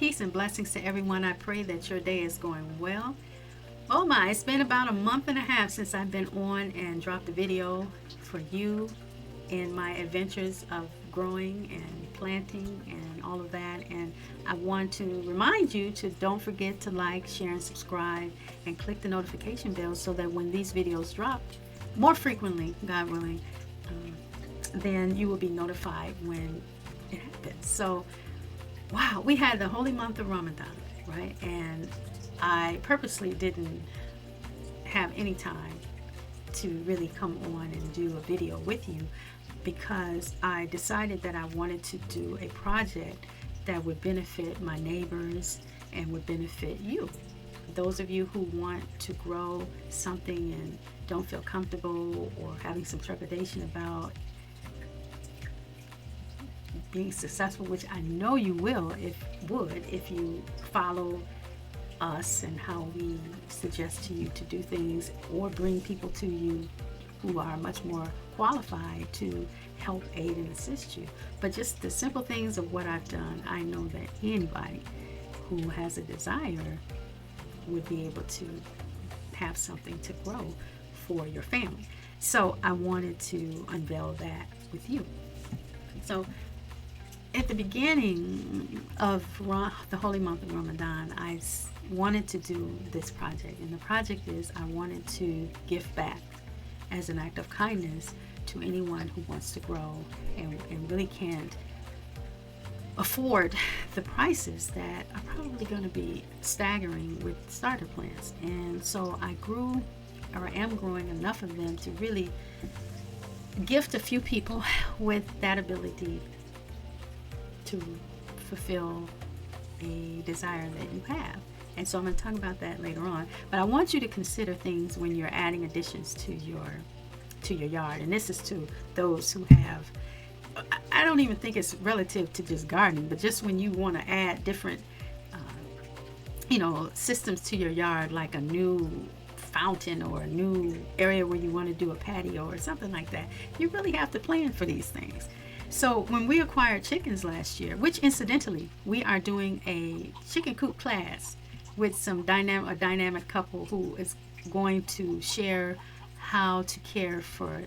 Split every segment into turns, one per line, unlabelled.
Peace and blessings to everyone. I pray that your day is going well. Oh my, it's been about a month and a half since I've been on and dropped a video for you in my adventures of growing and planting and all of that. And I want to remind you to don't forget to like, share, and subscribe and click the notification bell so that when these videos drop more frequently, God willing, then you will be notified when it happens. So wow, we had the holy month of Ramadan, right? And I purposely didn't have any time to really come on and do a video with you because I decided that I wanted to do a project that would benefit my neighbors and would benefit you. Those of you who want to grow something and don't feel comfortable or having some trepidation about being successful, which I know you will if you follow us and how we suggest to you to do things or bring people to you who are much more qualified to help aid and assist you. But just the simple things of what I've done, I know that anybody who has a desire would be able to have something to grow for your family. So I wanted to unveil that with you. So at the beginning of the holy month of Ramadan, I wanted to do this project. And the project is I wanted to give back as an act of kindness to anyone who wants to grow and really can't afford the prices that are probably going to be staggering with starter plants. And so I am growing enough of them to really gift a few people with that ability to fulfill a desire that you have. And so I'm going to talk about that later on. But I want you to consider things when you're adding additions to your yard. And this is to those who have, I don't even think it's relative to just gardening, but just when you want to add different systems to your yard, like a new fountain or a new area where you want to do a patio or something like that. You really have to plan for these things. So when we acquired chickens last year, which incidentally, we are doing a Chicken Coop Class with a dynamic couple who is going to share how to care for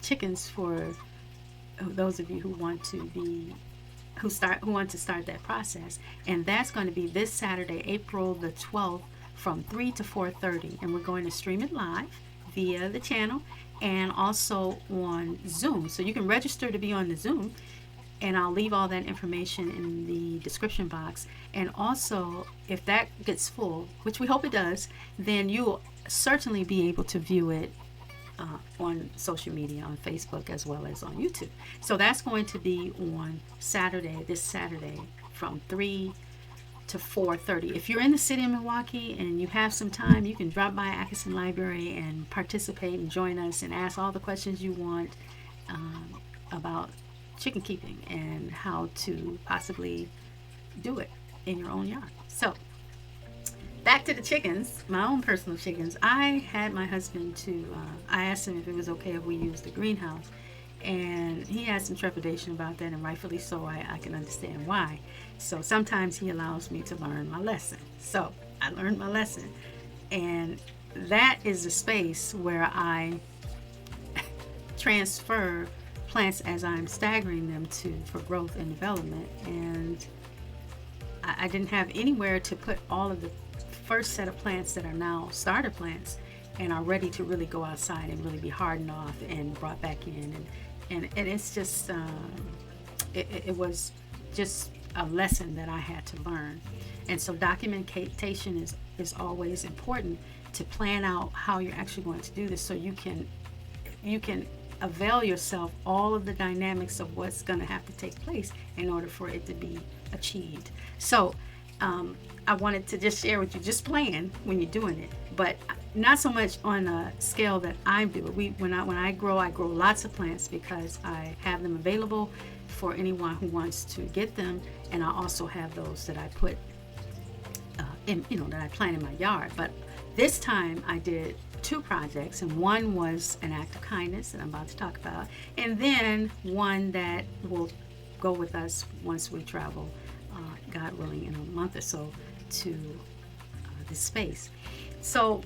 chickens for those of you who want to start that process. And that's going to be this Saturday, April the 12th from 3 to 4:30. And we're going to stream it live via the channel and also on Zoom. So you can register to be on the Zoom, and I'll leave all that information in the description box. And also, if that gets full, which we hope it does, then you'll certainly be able to view it on social media, on Facebook as well as on YouTube. So that's going to be on this Saturday from 3 to 4:30. If you're in the city of Milwaukee and you have some time, you can drop by Atkinson Library and participate and join us and ask all the questions you want about chicken keeping and how to possibly do it in your own yard. So back to the chickens, my own personal chickens. I had my husband I asked him if it was okay if we used the greenhouse, and he had some trepidation about that, and rightfully so. I can understand why. So sometimes he allows me to learn my lesson. So I learned my lesson, and that is the space where I transfer plants as I'm staggering them for growth and development. And I didn't have anywhere to put all of the first set of plants that are now starter plants and are ready to really go outside and really be hardened off and brought back in. And it's just, it was just a lesson that I had to learn. And so documentation is always important to plan out how you're actually going to do this, so you can avail yourself all of the dynamics of what's going to have to take place in order for it to be achieved. So I wanted to just share with you, just plan when you're doing it, but not so much on a scale that I do. When I grow lots of plants because I have them available for anyone who wants to get them, and I also have those that I put that I plant in my yard. But this time I did 2 projects, and one was an act of kindness that I'm about to talk about, and then one that will go with us once we travel God willing, in a month or so to this space. So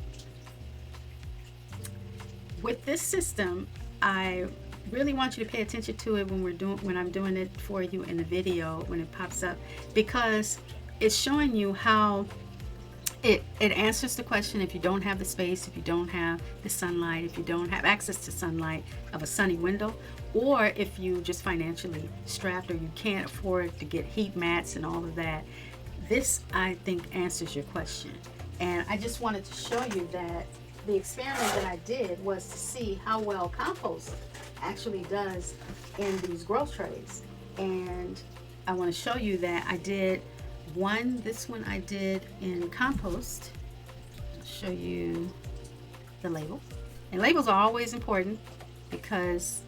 with this system, I really want you to pay attention to it when I'm doing it for you in the video when it pops up, because it's showing you how it answers the question if you don't have the space, if you don't have the sunlight, if you don't have access to sunlight of a sunny window, or if you just financially strapped or you can't afford to get heat mats and all of that. This, I think, answers your question. And I just wanted to show you that the experiment that I did was to see how well compost actually does in these growth trays. And I want to show you that I did this one I did in compost. I'll show you the label. And labels are always important because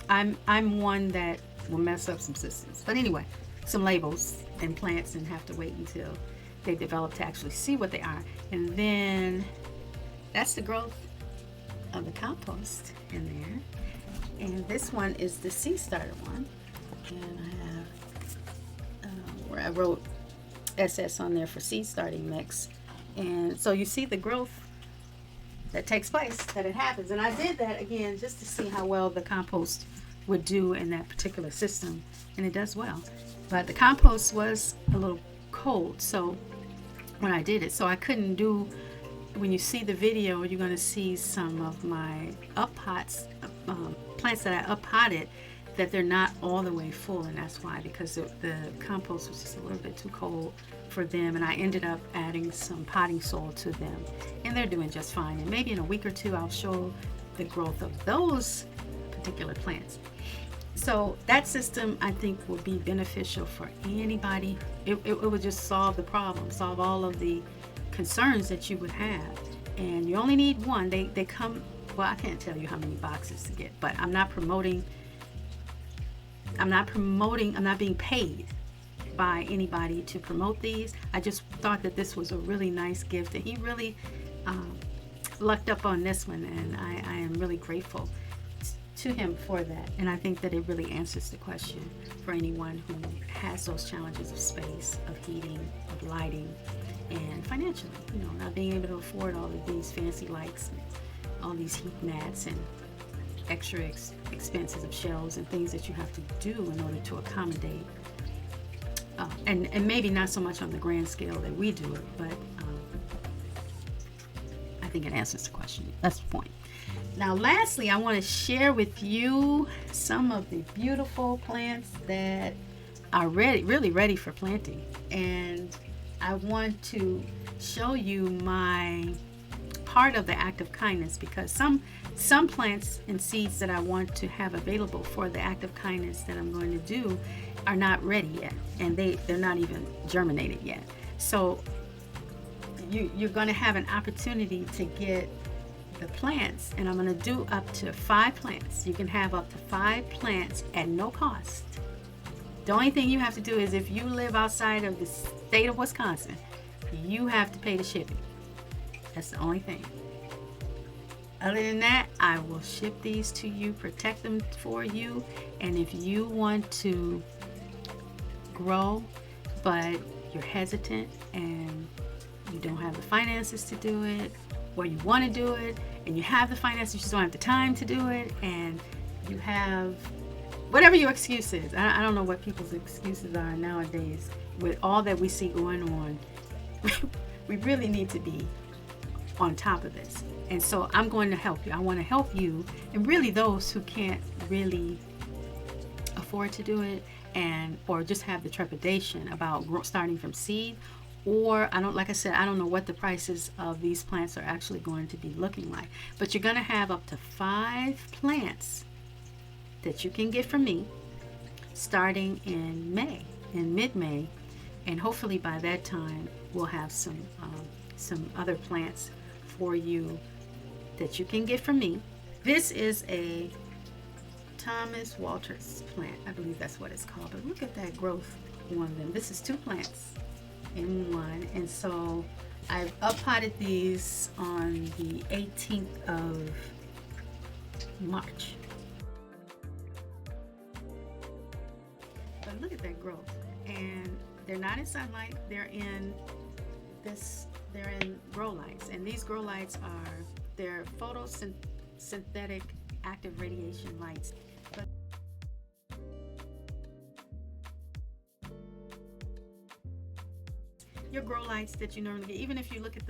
I'm one that will mess up some systems. But anyway, some labels and plants and have to wait until they develop to actually see what they are. And then that's the growth of the compost in there. And this one is the seed starter one. And I have where I wrote SS on there for seed starting mix. And so you see the growth that takes place, that it happens. And I did that again just to see how well the compost would do in that particular system. And it does well. But the compost was a little cold, so when I did it, so I couldn't do, when you see the video, you're going to see some of my up pots, plants that I up potted, that they're not all the way full, and that's why, because the compost was just a little bit too cold for them, and I ended up adding some potting soil to them, and they're doing just fine. And maybe in a week or two I'll show the growth of those particular plants. So that system, I think, will be beneficial for anybody. It would just solve the problem, solve all of the concerns that you would have. And you only need one. They come, well, I can't tell you how many boxes to get, but I'm not being paid by anybody to promote these. I just thought that this was a really nice gift, and he really lucked up on this one, and I am really grateful to him for that. And I think that it really answers the question for anyone who has those challenges of space, of heating, of lighting, and financially, not being able to afford all of these fancy lights and all these heat mats and extra expenses of shelves and things that you have to do in order to accommodate, and maybe not so much on the grand scale that we do it, but I think it answers the question. That's the point. Now lastly, I want to share with you some of the beautiful plants that are really ready for planting, and I want to show you my part of the act of kindness, because some plants and seeds that I want to have available for the act of kindness that I'm going to do are not ready yet, and they're not even germinated yet. So you're going to have an opportunity to get the plants, and I'm going to do up to 5 plants. You can have up to 5 plants at no cost. The only thing you have to do is, if you live outside of the state of Wisconsin, you have to pay the shipping. That's the only thing. Other than that, I will ship these to you, protect them for you, and if you want to grow but you're hesitant and you don't have the finances to do it, or you want to do it and you have the finances, you just don't have the time to do it, and you have whatever your excuse is. I don't know what people's excuses are nowadays with all that we see going on. We really need to be on top of this. And so I'm going to help you. I want to help you, and really those who can't really afford to do it, or just have the trepidation about starting from seed, or like I said, I don't know what the prices of these plants are actually going to be looking like. But you're going to have up to 5 plants that you can get from me starting in mid-May, and hopefully by that time we'll have some other plants for you that you can get from me. This is a Thomas Walters plant. I believe that's what it's called, but look at that growth on them. This is 2 plants in one, and so I've up-potted these on the 18th of March. But look at that growth. and they're not in sunlight. They're in grow lights, and these grow lights they're photosynthetic active radiation lights. But your grow lights that you normally get, even if you look at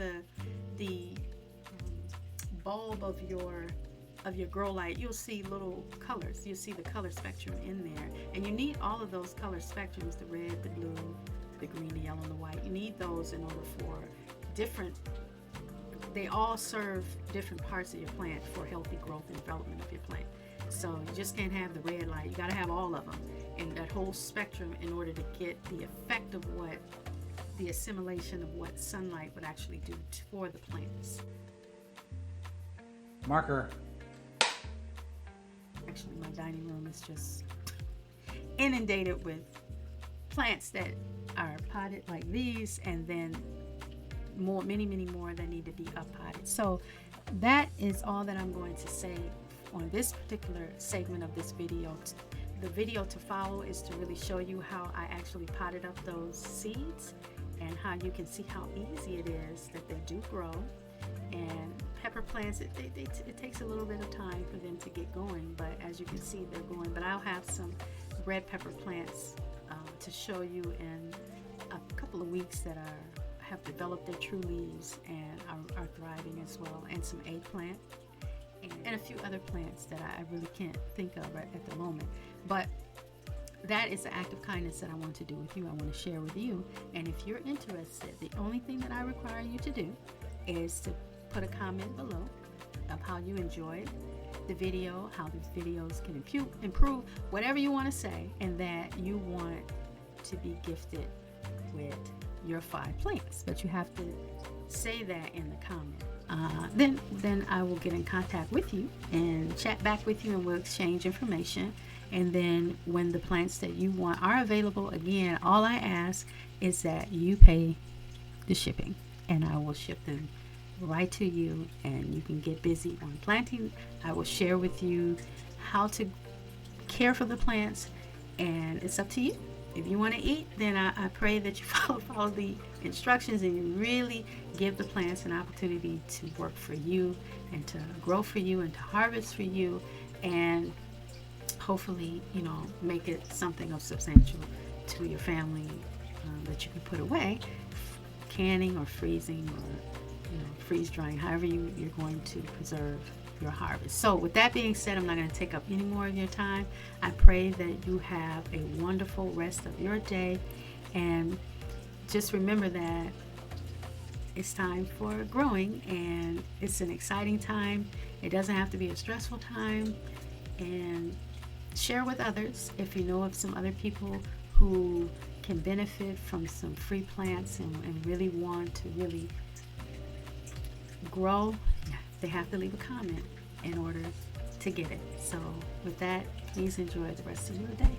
the bulb of your grow light, you'll see little colors. You'll see the color spectrum in there, and you need all of those color spectrums: the red, the blue, the green, the yellow, and the white. You need those in order for they all serve different parts of your plant for healthy growth and development of your plant. So you just can't have the red light. You got to have all of them in that whole spectrum in order to get the effect of the assimilation of what sunlight would actually do for the plants.
Marker.
Actually, my dining room is just inundated with plants that are potted like these, and then many more that need to be up potted. So that is all that I'm going to say on this particular segment of this video. The video to follow is to really show you how I actually potted up those seeds, and how you can see how easy it is that they do grow. And pepper plants, it takes a little bit of time for them to get going, but as you can see, they're going. But I'll have some red pepper plants to show you in a couple of weeks that have developed their true leaves and are thriving as well, and some eggplant and a few other plants that I really can't think of at the moment. But that is the act of kindness that I want to do with you. I want to share with you. And if you're interested, the only thing that I require you to do is to put a comment below of how you enjoyed the video, how the videos can improve, whatever you want to say, and that you want to be gifted with your 5 plants. But you have to say that in the comment. Then I will get in contact with you and chat back with you, and we'll exchange information. And then when the plants that you want are available, again, all I ask is that you pay the shipping, and I will ship them right to you, and you can get busy on planting. I will share with you how to care for the plants, and it's up to you. If you want to eat, then I pray that you follow the instructions, and you really give the plants an opportunity to work for you and to grow for you and to harvest for you, and hopefully, make it something of substantial to your family that you can put away, canning or freezing or freeze drying, however you're going to preserve your harvest. So with that being said, I'm not going to take up any more of your time. I pray that you have a wonderful rest of your day, and just remember that it's time for growing, and it's an exciting time. It doesn't have to be a stressful time. And share with others if you know of some other people who can benefit from some free plants and really want to really grow. They have to leave a comment in order to get it. So with that, please enjoy the rest of your day.